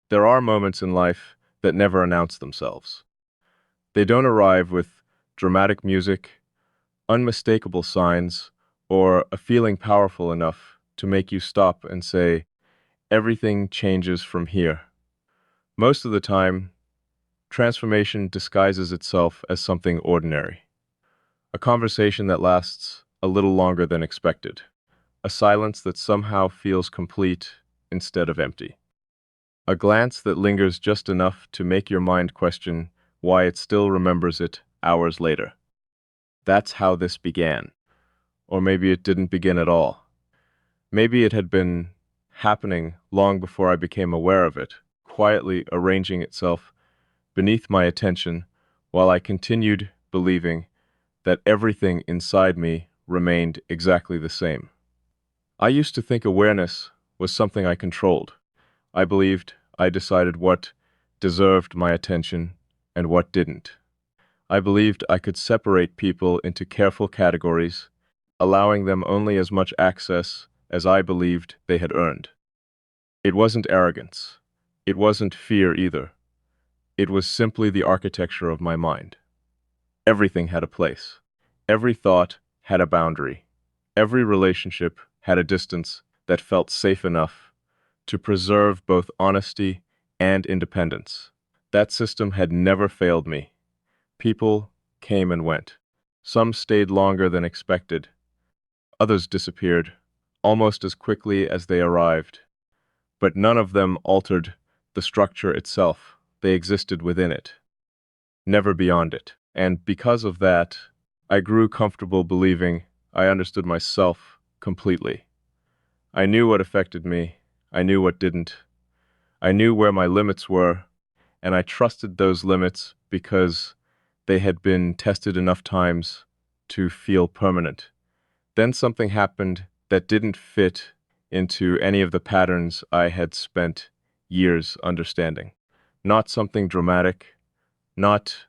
There are moments in life that never announce themselves. They don't arrive with dramatic music, unmistakable signs, or a feeling powerful enough to make you stop and say, everything changes from here. Most of the time, transformation disguises itself as something ordinary. A conversation that lasts a little longer than expected. A silence that somehow feels complete instead of empty. A glance that lingers just enough to make your mind question why it still remembers it hours later. That's how this began. Or maybe it didn't begin at all. Maybe it had been happening long before I became aware of it, quietly arranging itself beneath my attention while I continued believing that everything inside me remained exactly the same. I used to think awareness was something I controlled. I believed I decided what deserved my attention and what didn't. I believed I could separate people into careful categories, allowing them only as much access as I believed they had earned. It wasn't arrogance. It wasn't fear either. It was simply the architecture of my mind. Everything had a place. Every thought had a boundary. Every relationship had a distance that felt safe enough to preserve both honesty and independence. That system had never failed me. People came and went. Some stayed longer than expected. Others disappeared, almost as quickly as they arrived. But none of them altered the structure itself. They existed within it, never beyond it. And because of that, I grew comfortable believing I understood myself completely. I knew what affected me. I knew what didn't. I knew where my limits were, and I trusted those limits because they had been tested enough times to feel permanent. Then something happened that didn't fit into any of the patterns I had spent years understanding. Not something dramatic, not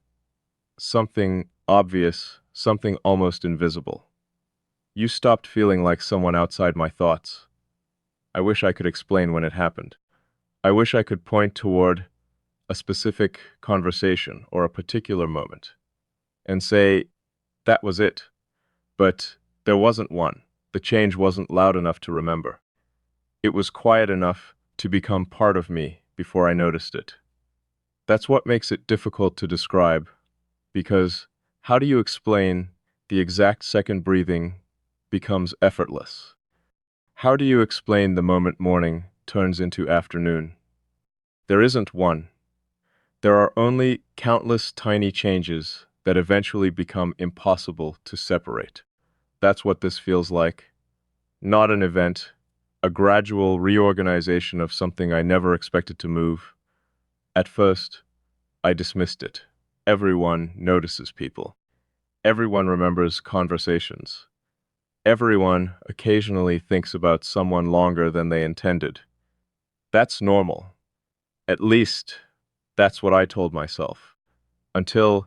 something obvious, something almost invisible. You stopped feeling like someone outside my thoughts. I wish I could explain when it happened. I wish I could point toward a specific conversation or a particular moment and say, that was it. But there wasn't one. The change wasn't loud enough to remember. It was quiet enough to become part of me before I noticed it. That's what makes it difficult to describe, because how do you explain the exact second breathing becomes effortless? How do you explain the moment morning turns into afternoon? There isn't one. There are only countless tiny changes that eventually become impossible to separate. That's what this feels like. Not an event, a gradual reorganization of something I never expected to move. At first, I dismissed it. Everyone notices people. Everyone remembers conversations. Everyone occasionally thinks about someone longer than they intended. That's normal. At least, that's what I told myself. Until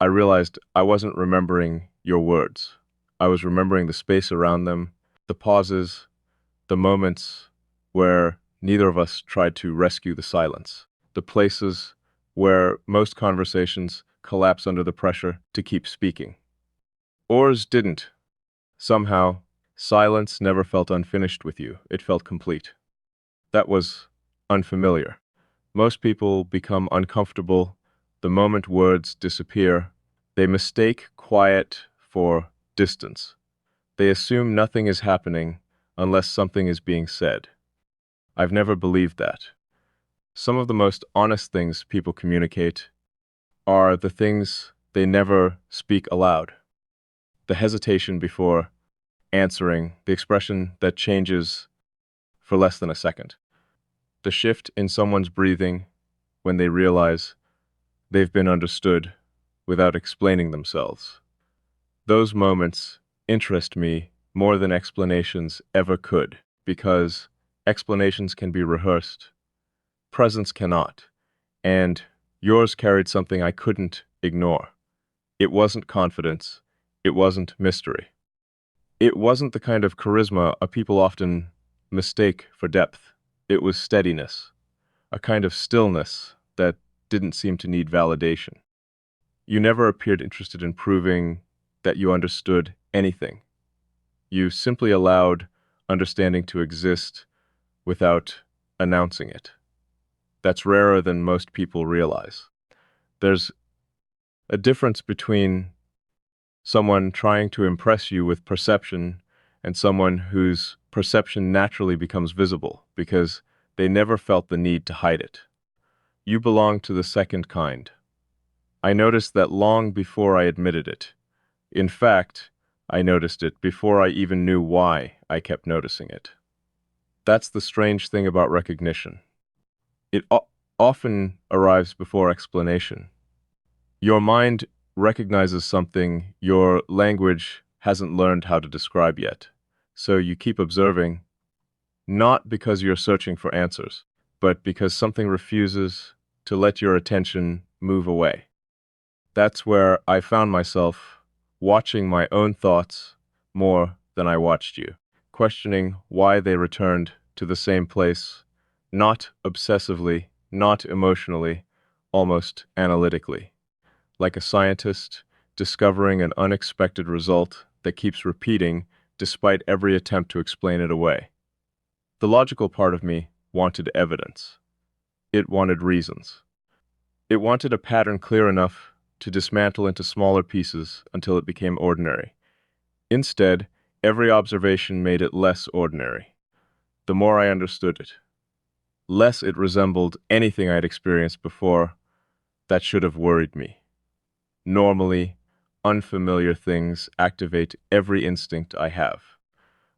I realized I wasn't remembering your words. I was remembering the space around them, the pauses, the moments where neither of us tried to rescue the silence, the places where most conversations collapse under the pressure to keep speaking. Ours didn't. Somehow, silence never felt unfinished with you. It felt complete. That was unfamiliar. Most people become uncomfortable the moment words disappear. They mistake quiet for distance. They assume nothing is happening unless something is being said. I've never believed that. Some of the most honest things people communicate are the things they never speak aloud. The hesitation before answering, the expression that changes for less than a second. The shift in someone's breathing when they realize they've been understood without explaining themselves. Those moments interest me more than explanations ever could, because explanations can be rehearsed, presence cannot, and yours carried something I couldn't ignore. It wasn't confidence, it wasn't mystery. It wasn't the kind of charisma people often mistake for depth. It was steadiness. a kind of stillness that didn't seem to need validation. You never appeared interested in proving that you understood anything. You simply allowed understanding to exist without announcing it. That's rarer than most people realize. There's a difference between someone trying to impress you with perception and someone whose perception naturally becomes visible because they never felt the need to hide it. You belong to the second kind. I noticed that long before I admitted it. In fact, I noticed it before I even knew why I kept noticing it. That's the strange thing about recognition. It often arrives before explanation. Your mind recognizes something your language hasn't learned how to describe yet. So you keep observing, not because you're searching for answers, but because something refuses to let your attention move away. That's where I found myself watching my own thoughts more than I watched you, questioning why they returned to the same place, not obsessively, not emotionally, almost analytically, like a scientist discovering an unexpected result that keeps repeating despite every attempt to explain it away. The logical part of me wanted evidence. It wanted reasons. It wanted a pattern clear enough to dismantle into smaller pieces until it became ordinary. Instead, every observation made it less ordinary. The more I understood it, less it resembled anything I had experienced before that should have worried me. Normally, unfamiliar things activate every instinct I have.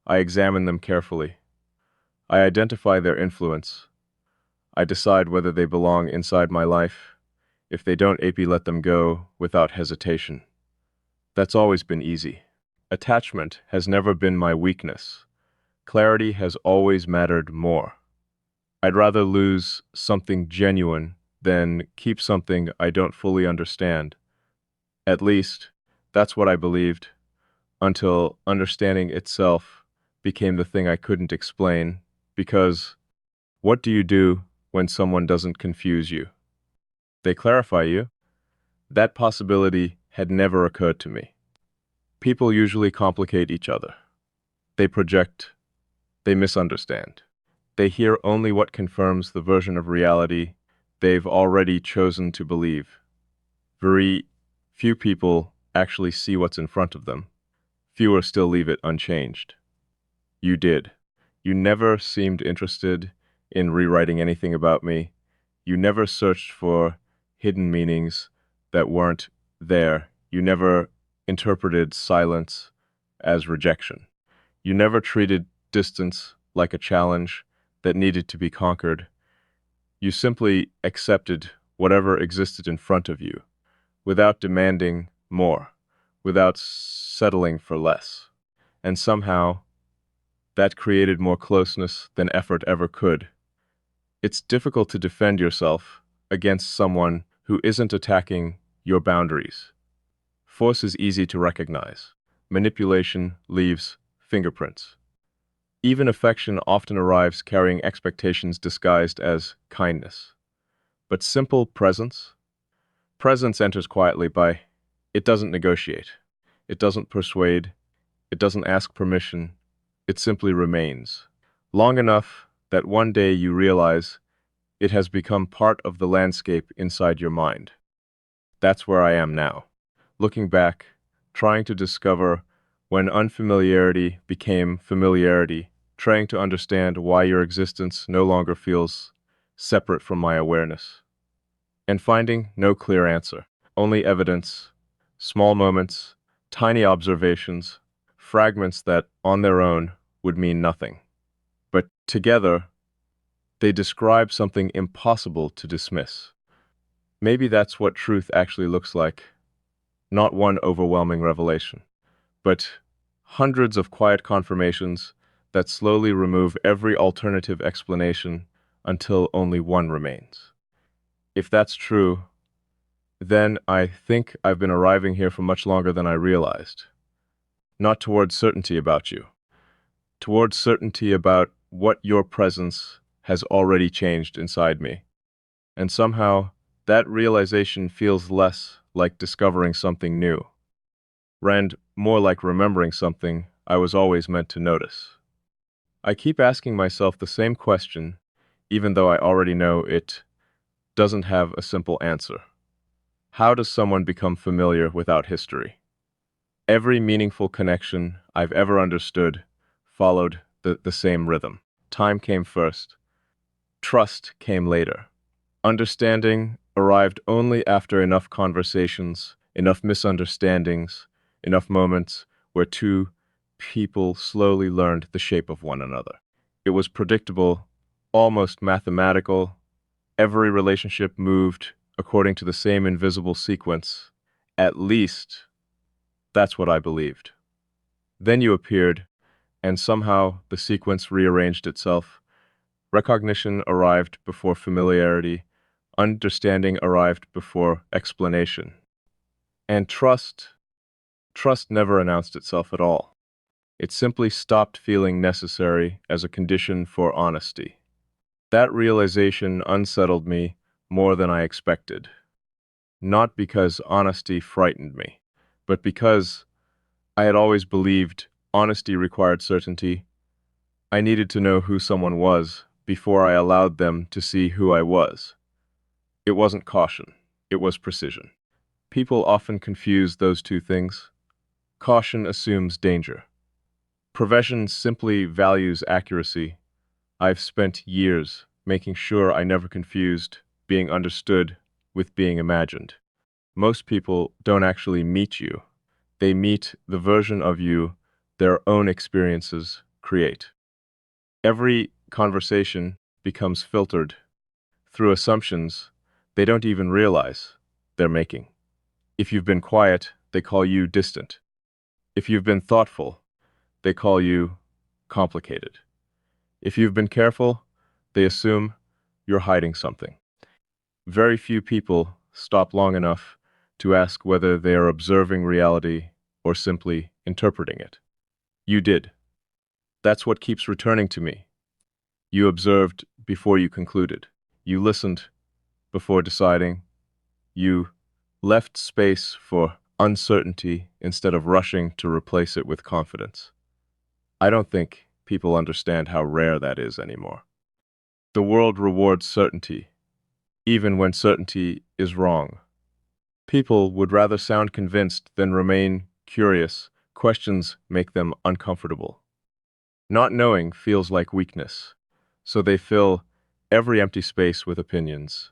I examine them carefully. I identify their influence. I decide whether they belong inside my life. If they don't, AP let them go without hesitation. That's always been easy. Attachment has never been my weakness. Clarity has always mattered more. I'd rather lose something genuine than keep something I don't fully understand. At least, that's what I believed, until understanding itself became the thing I couldn't explain, because what do you do when someone doesn't confuse you? They clarify you. That possibility had never occurred to me. People usually complicate each other. They project. They misunderstand. They hear only what confirms the version of reality they've already chosen to believe. Very few people actually see what's in front of them. Fewer still leave it unchanged. You did. You never seemed interested in rewriting anything about me. You never searched for hidden meanings that weren't there. You never interpreted silence as rejection. You never treated distance like a challenge that needed to be conquered. You simply accepted whatever existed in front of you without demanding more, without settling for less. And somehow, that created more closeness than effort ever could. It's difficult to defend yourself against someone who isn't attacking your boundaries. Force is easy to recognize. Manipulation leaves fingerprints. Even affection often arrives carrying expectations disguised as kindness. But simple presence enters quietly by, it doesn't negotiate, it doesn't persuade, it doesn't ask permission, it simply remains. Long enough that one day you realize it has become part of the landscape inside your mind. That's where I am now, looking back, trying to discover when unfamiliarity became familiarity, trying to understand why your existence no longer feels separate from my awareness, and finding no clear answer, only evidence, small moments, tiny observations, fragments that, on their own, would mean nothing. But together, they describe something impossible to dismiss. Maybe that's what truth actually looks like, not one overwhelming revelation, but hundreds of quiet confirmations that slowly remove every alternative explanation until only one remains. If that's true, then I think I've been arriving here for much longer than I realized. Not towards certainty about you, towards certainty about what your presence has already changed inside me. And somehow, that realization feels less like discovering something new, and more like remembering something I was always meant to notice. I keep asking myself the same question, even though I already know it doesn't have a simple answer. How does someone become familiar without history? Every meaningful connection I've ever understood followed the same rhythm. Time came first. Trust came later. Understanding arrived only after enough conversations, enough misunderstandings, enough moments where two people slowly learned the shape of one another. It was predictable, almost mathematical. Every relationship moved according to the same invisible sequence. At least, that's what I believed. Then you appeared, and somehow the sequence rearranged itself. Recognition arrived before familiarity, understanding arrived before explanation. And trust never announced itself at all. It simply stopped feeling necessary as a condition for honesty. That realization unsettled me more than I expected. Not because honesty frightened me, but because I had always believed honesty required certainty. I needed to know who someone was before I allowed them to see who I was. It wasn't caution, it was precision. People often confuse those two things. Caution assumes danger. Prevention simply values accuracy. I've spent years making sure I never confused being understood with being imagined. Most people don't actually meet you. They meet the version of you their own experiences create. Every conversation becomes filtered through assumptions they don't even realize they're making. If you've been quiet, they call you distant. If you've been thoughtful, they call you complicated. If you've been careful, they assume you're hiding something. Very few people stop long enough to ask whether they are observing reality or simply interpreting it. You did. That's what keeps returning to me. You observed before you concluded. You listened before deciding. You left space for uncertainty instead of rushing to replace it with confidence. I don't think people understand how rare that is anymore. The world rewards certainty, even when certainty is wrong. People would rather sound convinced than remain curious. Questions make them uncomfortable. Not knowing feels like weakness, so they fill every empty space with opinions,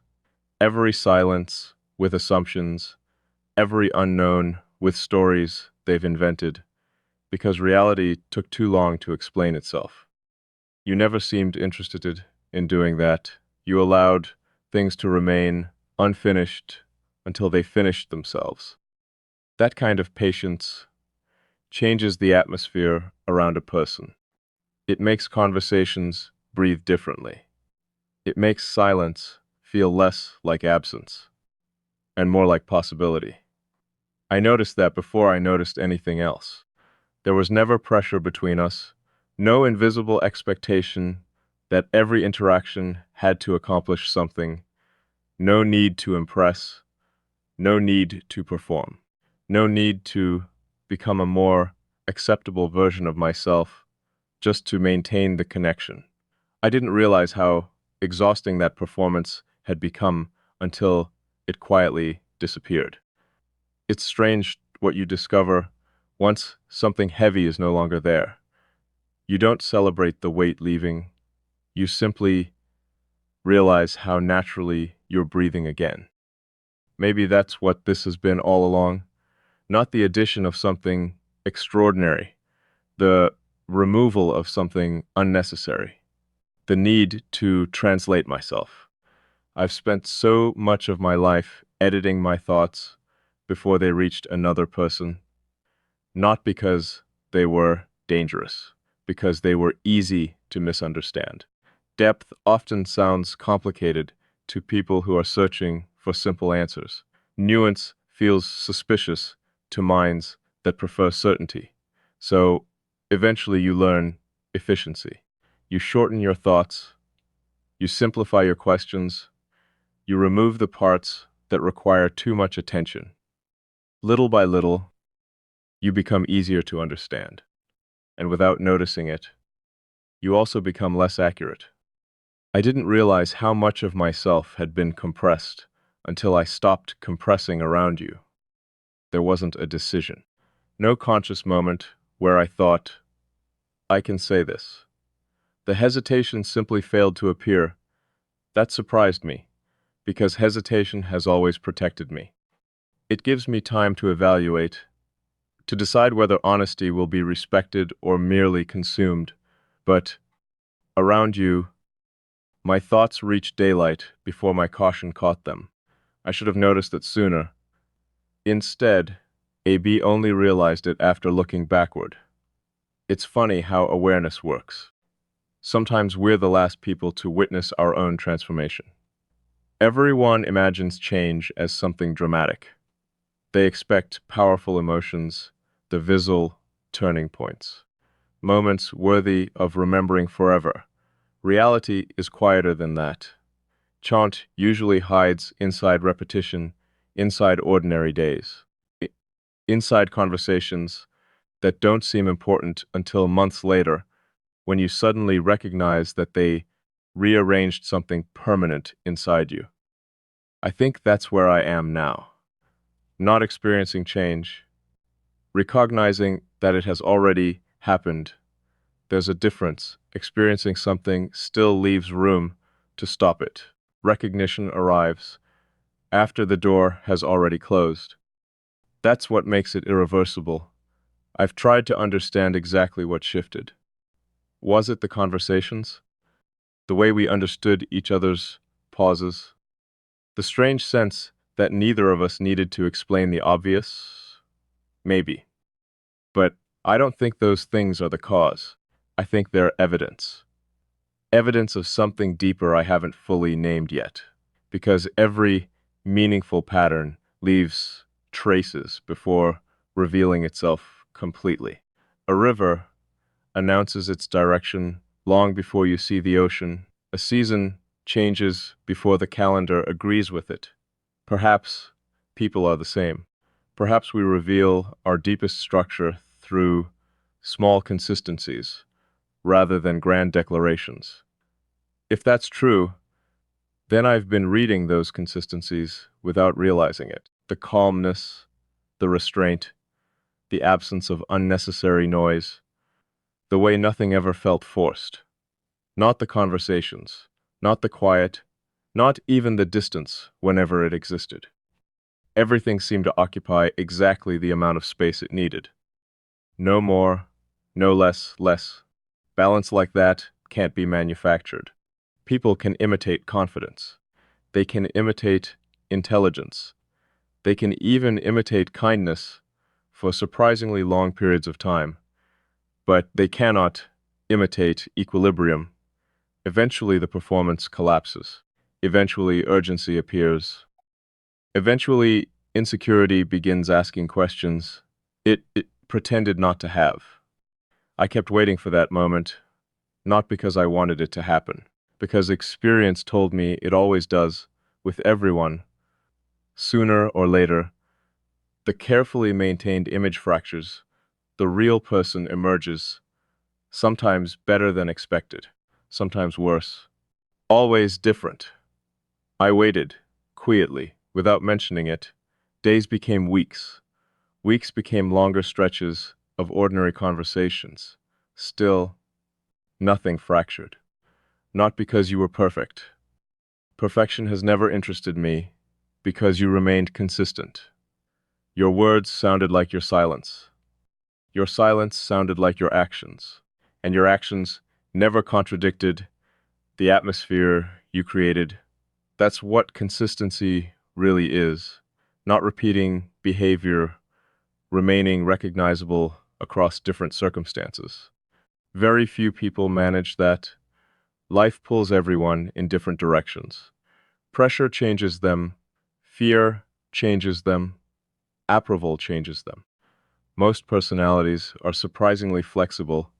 every silence with assumptions, every unknown with stories they've invented, because reality took too long to explain itself. You never seemed interested in doing that. You allowed things to remain unfinished until they finished themselves. That kind of patience changes the atmosphere around a person. It makes conversations breathe differently. It makes silence feel less like absence and more like possibility. I noticed that before I noticed anything else. There was never pressure between us, no invisible expectation that every interaction had to accomplish something, no need to impress, no need to perform, no need to become a more acceptable version of myself just to maintain the connection. I didn't realize how exhausting that performance had become until it quietly disappeared. It's strange what you discover once something heavy is no longer there. You don't celebrate the weight leaving, you simply realize how naturally you're breathing again. Maybe that's what this has been all along, not the addition of something extraordinary, the removal of something unnecessary, the need to translate myself. I've spent so much of my life editing my thoughts before they reached another person, not because they were dangerous, because they were easy to misunderstand. Depth often sounds complicated to people who are searching for simple answers. Nuance feels suspicious to minds that prefer certainty. So eventually you learn efficiency. You shorten your thoughts, You simplify your questions. You remove the parts that require too much attention. Little by little, you become easier to understand. And without noticing it, you also become less accurate. I didn't realize how much of myself had been compressed until I stopped compressing around you. There wasn't a decision. No conscious moment where I thought, I can say this. The hesitation simply failed to appear. That surprised me, because hesitation has always protected me. It gives me time to evaluate, to decide whether honesty will be respected or merely consumed. But around you, my thoughts reached daylight before my caution caught them. I should have noticed it sooner. Instead, AB only realized it after looking backward. It's funny how awareness works. Sometimes we're the last people to witness our own transformation. Everyone imagines change as something dramatic. They expect powerful emotions, the visual turning points, moments worthy of remembering forever. Reality is quieter than that. Chant usually hides inside repetition, inside ordinary days, inside conversations that don't seem important until months later, when you suddenly recognize that they rearranged something permanent inside you. I think that's where I am now. Not experiencing change, recognizing that it has already happened. There's a difference. Experiencing something still leaves room to stop it. Recognition arrives after the door has already closed. That's what makes it irreversible. I've tried to understand exactly what shifted. Was it the conversations? The way we understood each other's pauses? The strange sense that neither of us needed to explain the obvious? Maybe. But I don't think those things are the cause. I think they're evidence. Evidence of something deeper I haven't fully named yet. Because every meaningful pattern leaves traces before revealing itself completely. A river announces its direction long before you see the ocean. A season changes before the calendar agrees with it. Perhaps people are the same. Perhaps we reveal our deepest structure through small consistencies rather than grand declarations. If that's true, then I've been reading those consistencies without realizing it. The calmness, the restraint, the absence of unnecessary noise, the way nothing ever felt forced. Not the conversations, not the quiet, not even the distance whenever it existed. Everything seemed to occupy exactly the amount of space it needed. No more, no less. Balance like that can't be manufactured. People can imitate confidence. They can imitate intelligence. They can even imitate kindness for surprisingly long periods of time. But they cannot imitate equilibrium. Eventually the performance collapses. Eventually urgency appears. Eventually insecurity begins asking questions it pretended not to have. I kept waiting for that moment, not because I wanted it to happen, because experience told me it always does, with everyone. Sooner or later, the carefully maintained image fractures, the real person emerges, sometimes better than expected, sometimes worse, always different. I waited, quietly, without mentioning it. Days became weeks. Weeks became longer stretches of ordinary conversations. Still, nothing fractured. Not because you were perfect. Perfection has never interested me, because you remained consistent. Your words sounded like your silence. Your silence sounded like your actions. And your actions never contradicted the atmosphere you created. That's what consistency really is. Not repeating behavior, remaining recognizable across different circumstances. Very few people manage that. Life pulls everyone in different directions. Pressure changes them. Fear changes them. Approval changes them. Most personalities are surprisingly flexible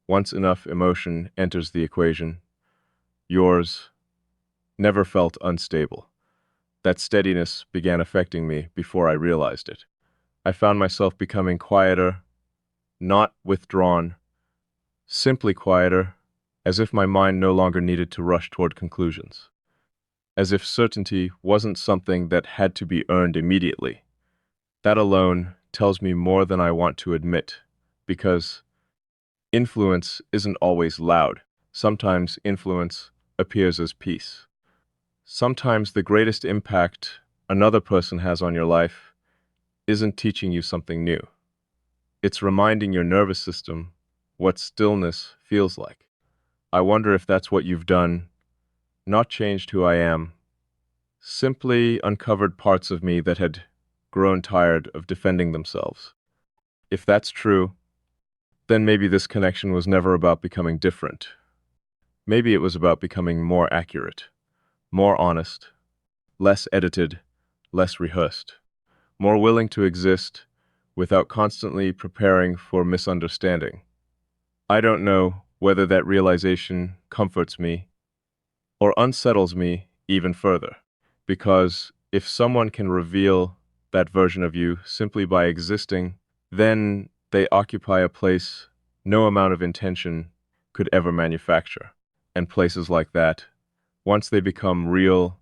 once enough emotion enters the equation. Yours never felt unstable. That steadiness began affecting me before I realized it. I found myself becoming quieter, not withdrawn, simply quieter, as if my mind no longer needed to rush toward conclusions, as if certainty wasn't something that had to be earned immediately. That alone tells me more than I want to admit, because influence isn't always loud. Sometimes influence appears as peace. Sometimes the greatest impact another person has on your life isn't teaching you something new. It's reminding your nervous system what stillness feels like. I wonder if that's what you've done, not changed who I am, simply uncovered parts of me that had grown tired of defending themselves. If that's true, then maybe this connection was never about becoming different. Maybe it was about becoming more accurate, more honest, less edited, less rehearsed, more willing to exist without constantly preparing for misunderstanding. I don't know whether that realization comforts me or unsettles me even further, because if someone can reveal that version of you simply by existing, then they occupy a place no amount of intention could ever manufacture. And places like that, once they become real,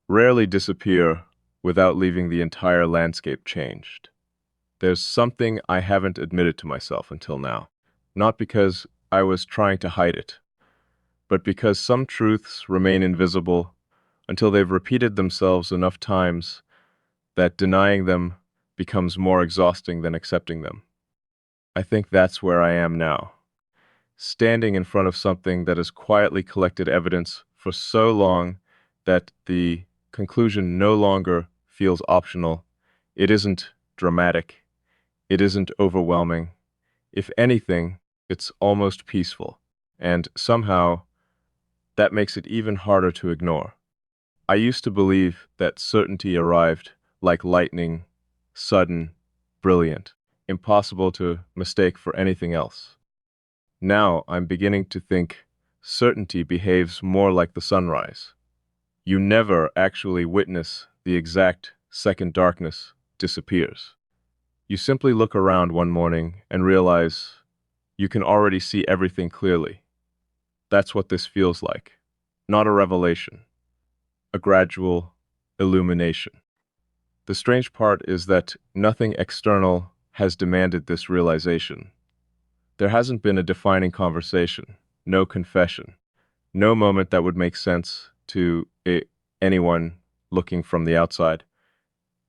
rarely disappear without leaving the entire landscape changed. There's something I haven't admitted to myself until now, not because I was trying to hide it, but because some truths remain invisible until they've repeated themselves enough times that denying them becomes more exhausting than accepting them. I think that's where I am now, standing in front of something that has quietly collected evidence for so long that the conclusion no longer feels optional. It isn't dramatic. It isn't overwhelming. If anything, it's almost peaceful. And somehow, that makes it even harder to ignore. I used to believe that certainty arrived like lightning, sudden, brilliant, impossible to mistake for anything else. Now I'm beginning to think certainty behaves more like the sunrise. You never actually witness the exact second darkness disappears. You simply look around one morning and realize you can already see everything clearly. That's what this feels like. Not a revelation, a gradual illumination. The strange part is that nothing external has demanded this realization. There hasn't been a defining conversation, no confession, no moment that would make sense to anyone looking from the outside.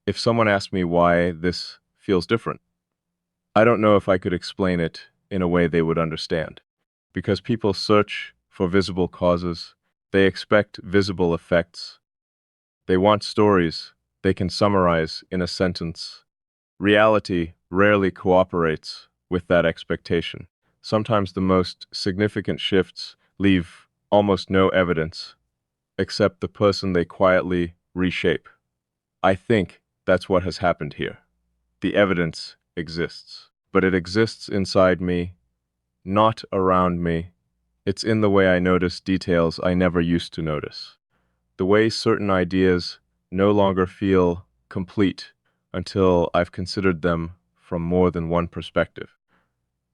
If someone asked me why this feels different, I don't know if I could explain it in a way they would understand. Because people search for visible causes, they expect visible effects, they want stories they can summarize in a sentence. Reality rarely cooperates with that expectation. Sometimes the most significant shifts leave almost no evidence, except the person they quietly reshape. I think that's what has happened here. The evidence exists, but it exists inside me, not around me. It's in the way I notice details I never used to notice. The way certain ideas no longer feel complete until I've considered them from more than one perspective.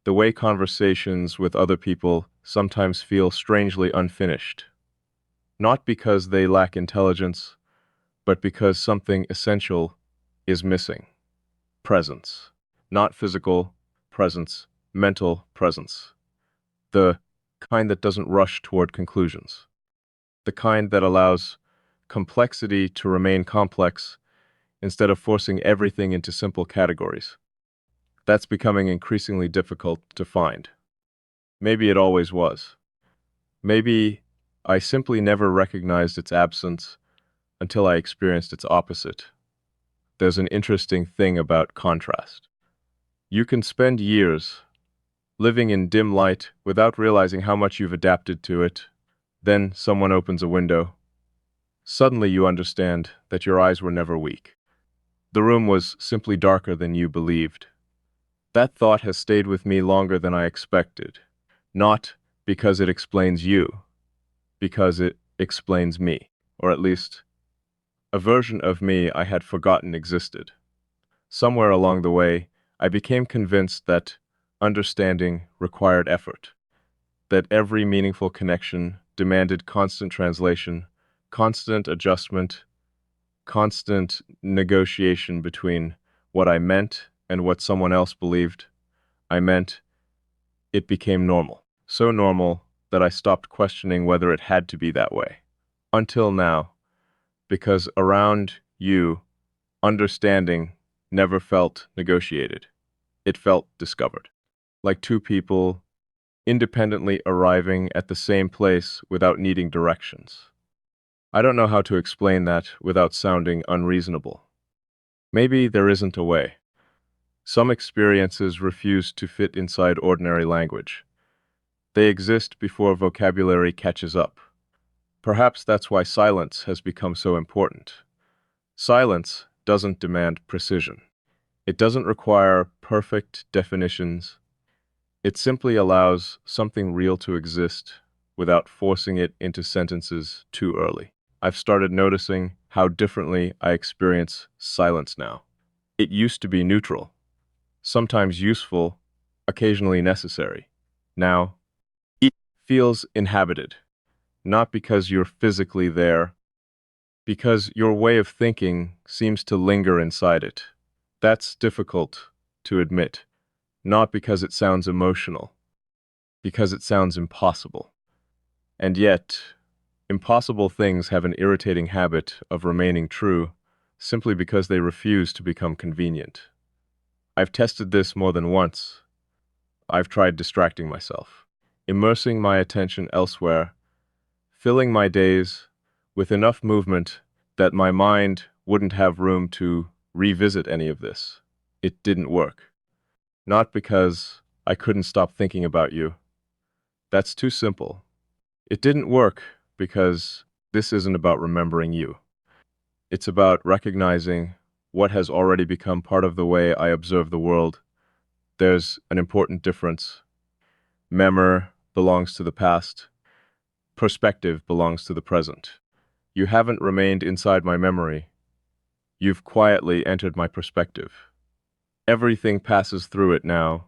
The way conversations with other people sometimes feel strangely unfinished, not because they lack intelligence, but because something essential is missing. Presence. Not physical presence, mental presence. The kind that doesn't rush toward conclusions. The kind that allows complexity to remain complex instead of forcing everything into simple categories. That's becoming increasingly difficult to find. Maybe it always was. Maybe I simply never recognized its absence until I experienced its opposite. There's an interesting thing about contrast. You can spend years living in dim light without realizing how much you've adapted to it. Then someone opens a window. Suddenly you understand that your eyes were never weak. The room was simply darker than you believed. That thought has stayed with me longer than I expected. Not because it explains you, because it explains me, or at least a version of me I had forgotten existed. Somewhere along the way, I became convinced that understanding required effort, that every meaningful connection demanded constant translation, constant adjustment, constant negotiation between what I meant and what someone else believed I meant. It became normal. So normal that I stopped questioning whether it had to be that way. Until now, because around you, understanding never felt negotiated. It felt discovered. Like two people independently arriving at the same place without needing directions. I don't know how to explain that without sounding unreasonable. Maybe there isn't a way. Some experiences refuse to fit inside ordinary language. They exist before vocabulary catches up. Perhaps that's why silence has become so important. Silence doesn't demand precision. It doesn't require perfect definitions. It simply allows something real to exist without forcing it into sentences too early. I've started noticing how differently I experience silence now. It used to be neutral, sometimes useful, occasionally necessary. Now, it feels inhabited, not because you're physically there, because your way of thinking seems to linger inside it. That's difficult to admit, not because it sounds emotional, because it sounds impossible. And yet, impossible things have an irritating habit of remaining true simply because they refuse to become convenient. I've tested this more than once. I've tried distracting myself, immersing my attention elsewhere, filling my days with enough movement that my mind wouldn't have room to revisit any of this. It didn't work. Not because I couldn't stop thinking about you. That's too simple. It didn't work because this isn't about remembering you. It's about recognizing what has already become part of the way I observe the world. There's an important difference. Memory belongs to the past. Perspective belongs to the present. You haven't remained inside my memory. You've quietly entered my perspective. Everything passes through it now,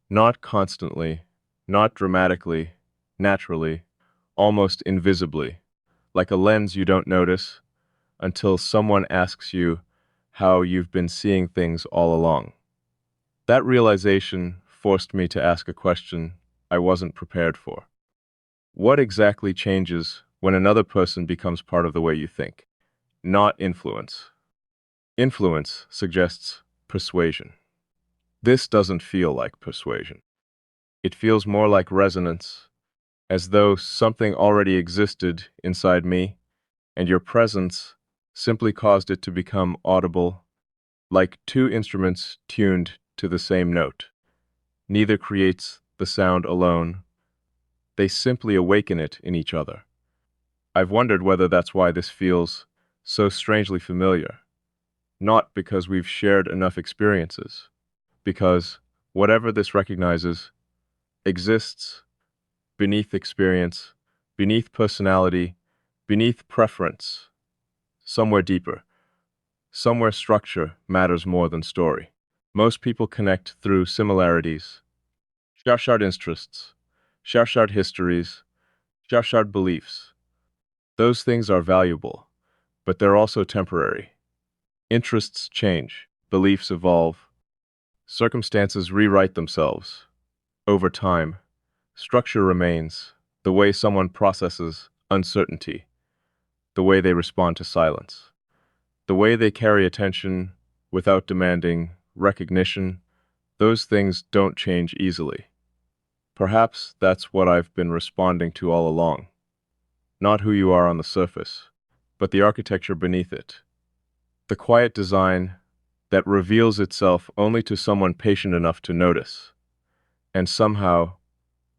not constantly, not dramatically, naturally, almost invisibly, like a lens you don't notice until someone asks you how you've been seeing things all along. That realization forced me to ask a question I wasn't prepared for. What exactly changes when another person becomes part of the way you think? Not influence. Influence suggests persuasion. This doesn't feel like persuasion. It feels more like resonance, as though something already existed inside me, and your presence simply caused it to become audible, like two instruments tuned to the same note. Neither creates the sound alone. They simply awaken it in each other. I've wondered whether that's why this feels so strangely familiar. Not because we've shared enough experiences, because whatever this recognizes exists beneath experience, beneath personality, beneath preference, somewhere deeper, somewhere structure matters more than story. Most people connect through similarities, shared interests, shared histories, shared beliefs. Those things are valuable, but they're also temporary. Interests change, beliefs evolve, circumstances rewrite themselves. Over time, structure remains, the way someone processes uncertainty, the way they respond to silence, the way they carry attention without demanding recognition. Those things don't change easily. Perhaps that's what I've been responding to all along. Not who you are on the surface, but the architecture beneath it. The quiet design that reveals itself only to someone patient enough to notice. And somehow,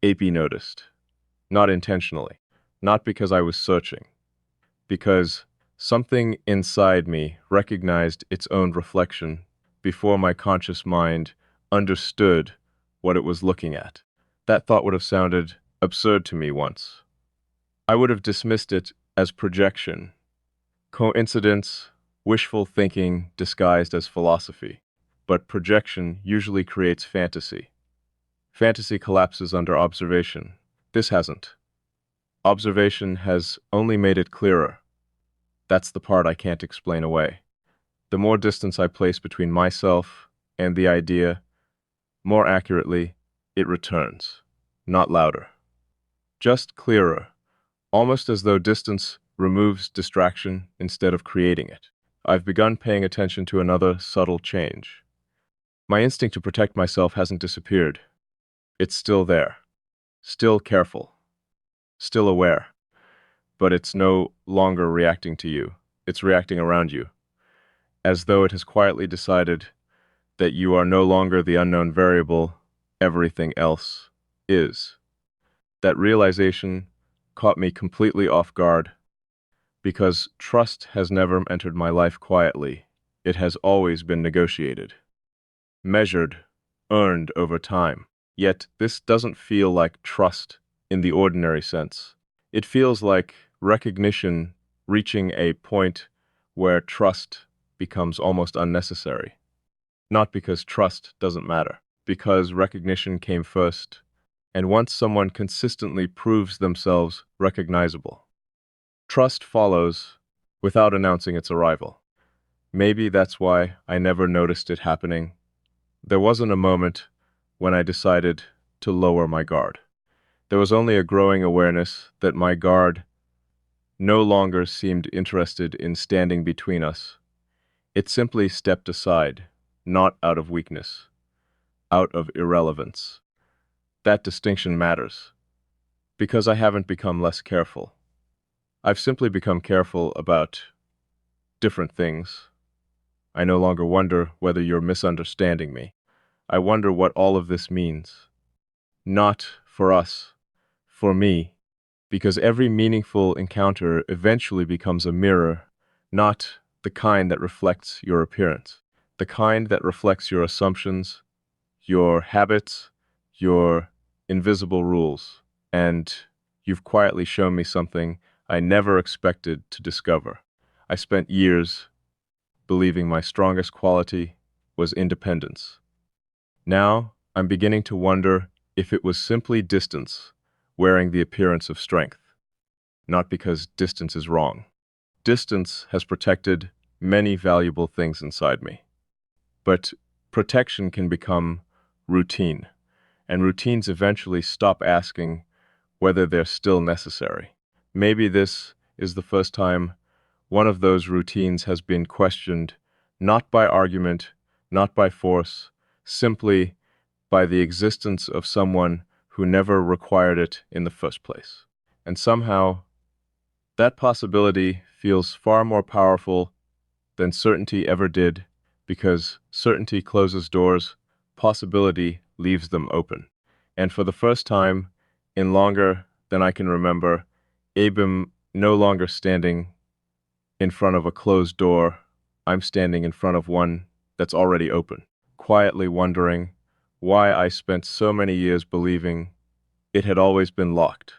AP noticed. Not intentionally. Not because I was searching. Because something inside me recognized its own reflection before my conscious mind understood what it was looking at. That thought would have sounded absurd to me once. I would have dismissed it as projection, coincidence, wishful thinking disguised as philosophy. But projection usually creates fantasy. Fantasy collapses under observation. This hasn't. Observation has only made it clearer. That's the part I can't explain away. The more distance I place between myself and the idea, more accurately, it returns. Not louder. Just clearer, almost as though distance removes distraction instead of creating it. I've begun paying attention to another subtle change. My instinct to protect myself hasn't disappeared. It's still there, still careful, still aware, but it's no longer reacting to you. It's reacting around you, as though it has quietly decided that you are no longer the unknown variable, everything else is. That realization caught me completely off guard, because trust has never entered my life quietly. It has always been negotiated, measured, earned over time. Yet this doesn't feel like trust in the ordinary sense. It feels like recognition reaching a point where trust becomes almost unnecessary. Not because trust doesn't matter, because recognition came first, and once someone consistently proves themselves recognizable, trust follows without announcing its arrival. Maybe that's why I never noticed it happening. There wasn't a moment when I decided to lower my guard. There was only a growing awareness that my guard no longer seemed interested in standing between us. It simply stepped aside, not out of weakness, out of irrelevance. That distinction matters, because I haven't become less careful. I've simply become careful about different things. I no longer wonder whether you're misunderstanding me. I wonder what all of this means. Not for us, for me, because every meaningful encounter eventually becomes a mirror, not the kind that reflects your appearance, the kind that reflects your assumptions, your habits, your invisible rules. And you've quietly shown me something I never expected to discover. I spent years believing my strongest quality was independence. Now, I'm beginning to wonder if it was simply distance wearing the appearance of strength, not because distance is wrong. Distance has protected many valuable things inside me. But protection can become routine, and routines eventually stop asking whether they're still necessary. Maybe this is the first time one of those routines has been questioned, not by argument, not by force, simply by the existence of someone who never required it in the first place. And somehow, that possibility feels far more powerful than certainty ever did, because certainty closes doors, possibility leaves them open. And for the first time, in longer than I can remember, I'm no longer standing in front of a closed door. I'm standing in front of one that's already open, quietly wondering why I spent so many years believing it had always been locked.